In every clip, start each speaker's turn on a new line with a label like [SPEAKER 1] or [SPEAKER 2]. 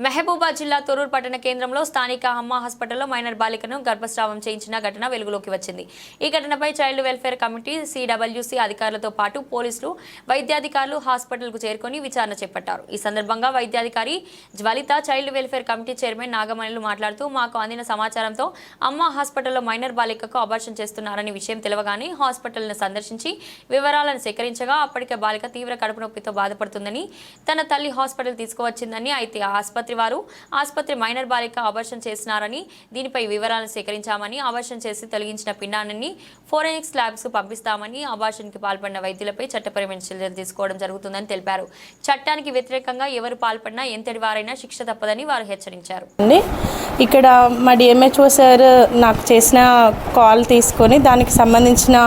[SPEAKER 1] మహబూబాబాద్ జిల్లా తొర్రూరు పట్టణ కేంద్రంలో స్థానిక అమ్మ హాస్పిటల్లో మైనర్ బాలికను గర్భస్రావం చేయించిన ఘటన వెలుగులోకి వచ్చింది. ఈ ఘటనపై చైల్డ్ వెల్ఫేర్ కమిటీ, సిడబ్ల్యూసి అధికారులతో పాటు పోలీసులు, వైద్యాధికారులు హాస్పిటల్కు చేరుకొని విచారణ చేపట్టారు. ఈ సందర్భంగా వైద్యాధికారి Jwalitha, child welfare committee chairman Nagamanulu మాట్లాడుతూ, మాకు అందిన సమాచారంతో అమ్మ హాస్పిటల్లో మైనర్ బాలికకు అబార్షన్ చేస్తున్నారని విషయం తెలవగానే హాస్పిటల్ను సందర్శించి వివరాలను సేకరించగా అప్పటికే బాలిక తీవ్ర కడుపు నొప్పితో బాధపడుతుందని, తన తల్లి హాస్పిటల్ తీసుకువచ్చిందని, అయితే ఆసుపత్రి మైనర్ బాలిక అబార్షన్ చేసినారని, దీనిపై వివరాలను సేకరించామని, అబార్షన్ చేసి తొలగించిన పిండాన్ని ఫోరెన్సిక్ ల్యాబ్స్ కు పంపిస్తామని, అబార్షన్ కి పాల్పడిన వైద్యులపై చట్టపరమైన చర్యలు తీసుకోవడం జరుగుతుందని తెలిపారు. చట్టానికి వ్యతిరేకంగా ఎవరు పాల్పడినా ఎంతటి వారైనా శిక్ష తప్పదని వారు హెచ్చరించారు.
[SPEAKER 2] ఇక్కడ మా డిఎంహెచ్ఓ సార్ నాకు చేసిన కాల్ తీసుకొని దానికి సంబంధించిన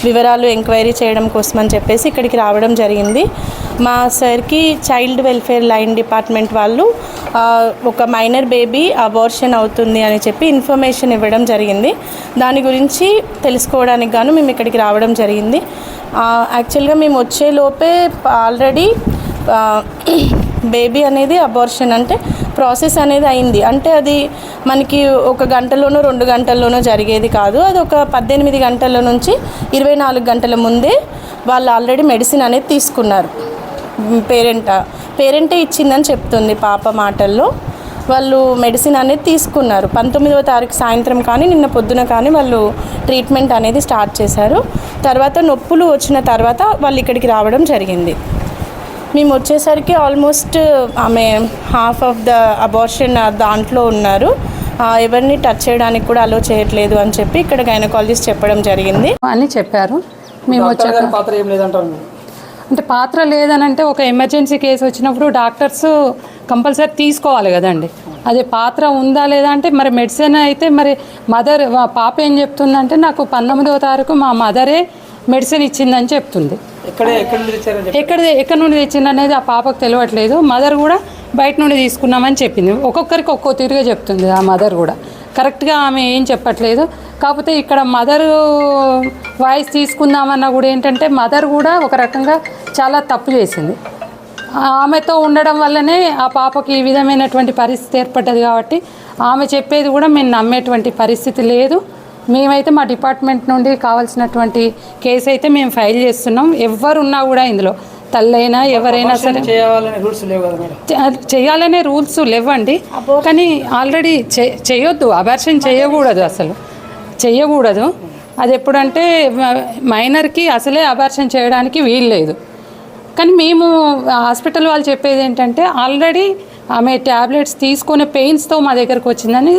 [SPEAKER 2] వివరాలు ఎంక్వైరీ చేయడం కోసం అని చెప్పేసి ఇక్కడికి రావడం జరిగింది. మా సార్కి చైల్డ్ వెల్ఫేర్ లైన్ డిపార్ట్మెంట్ వాళ్ళు ఒక మైనర్ బేబీ అబార్షన్ అవుతుంది అని చెప్పి ఇన్ఫర్మేషన్ ఇవ్వడం జరిగింది. దాని గురించి తెలుసుకోవడానికి గాను మేము ఇక్కడికి రావడం జరిగింది. యాక్చువల్గా మేము వచ్చేలోపే ఆల్రెడీ బేబీ అనేది అబార్షన్ అంటే ప్రాసెస్ అనేది అయింది. అంటే అది మనకి 1 గంటలోనో 2 గంటల్లోనో జరిగేది కాదు. అది ఒక 18 గంటల నుంచి 24 గంటల ముందే వాళ్ళు ఆల్రెడీ మెడిసిన్ అనేది తీసుకున్నారు. పేరెంటే ఇచ్చిందని చెప్తుంది పాప మాటల్లో. వాళ్ళు మెడిసిన్ అనేది తీసుకున్నారు. 19వ తారీఖు సాయంత్రం కానీ నిన్న పొద్దున కానీ వాళ్ళు ట్రీట్మెంట్ అనేది స్టార్ట్ చేశారు. తర్వాత నొప్పులు వచ్చిన తర్వాత వాళ్ళు ఇక్కడికి రావడం జరిగింది. మేము వచ్చేసరికి ఆల్మోస్ట్ ఆమె హాఫ్ ఆఫ్ ద అబార్షన్ దాంట్లో ఉన్నారు. ఎవరిని టచ్ చేయడానికి కూడా అలో చేయట్లేదు అని చెప్పి ఇక్కడ గైనకాలజిస్ట్ చెప్పడం జరిగింది
[SPEAKER 3] అని చెప్పారు. మేము వచ్చాక అంటే పాత్ర లేదని అంటే ఒక ఎమర్జెన్సీ కేసు వచ్చినప్పుడు డాక్టర్స్ కంపల్సరీ తీసుకోవాలి కదండి. అదే పాత్ర ఉందా లేదా అంటే మరి మెడిసిన్ అయితే మరి మదర్ పాప ఏం చెప్తుందంటే నాకు 19వ తారీఖు మా మదరే మెడిసిన్ ఇచ్చిందని చెప్తుంది. ఎక్కడి నుండి తెచ్చింది అనేది ఆ పాపకు తెలియట్లేదు. మదర్ కూడా బయట నుండి తీసుకున్నామని చెప్పింది. ఒక్కొక్కరికి ఒక్కో తీరుగా చెప్తుంది ఆ మదర్ కూడా. కరెక్ట్గా ఆమె ఏం చెప్పట్లేదు. కాకపోతే ఇక్కడ మదర్ వాయిస్ తీసుకుందామన్నా కూడా ఏంటంటే మదర్ కూడా ఒక రకంగా చాలా తప్పు చేసింది. ఆమెతో ఉండడం వల్లనే ఆ పాపకి ఈ విధమైనటువంటి పరిస్థితి ఏర్పడ్డది. కాబట్టి ఆమె చెప్పేది కూడా మేము నమ్మేటువంటి పరిస్థితి లేదు. మేమైతే మా డిపార్ట్మెంట్ నుండి కావాల్సినటువంటి కేసు అయితే మేము ఫైల్ చేస్తున్నాం. ఎవరున్నా కూడా ఇందులో తల్లైనా ఎవరైనా సరే చేయాలనే రూల్స్ లేవండి. కానీ ఆల్రెడీ చేయొద్దు, అబార్షన్ చేయకూడదు, అసలు చేయకూడదు. అది ఎప్పుడంటే మైనర్కి అసలే అబార్షన్ చేయడానికి వీలు లేదు. కానీ మేము హాస్పిటల్ వాళ్ళు చెప్పేది ఏంటంటే ఆల్రెడీ ఆమె ట్యాబ్లెట్స్ తీసుకునే పెయిన్స్తో మా దగ్గరకు వచ్చిందని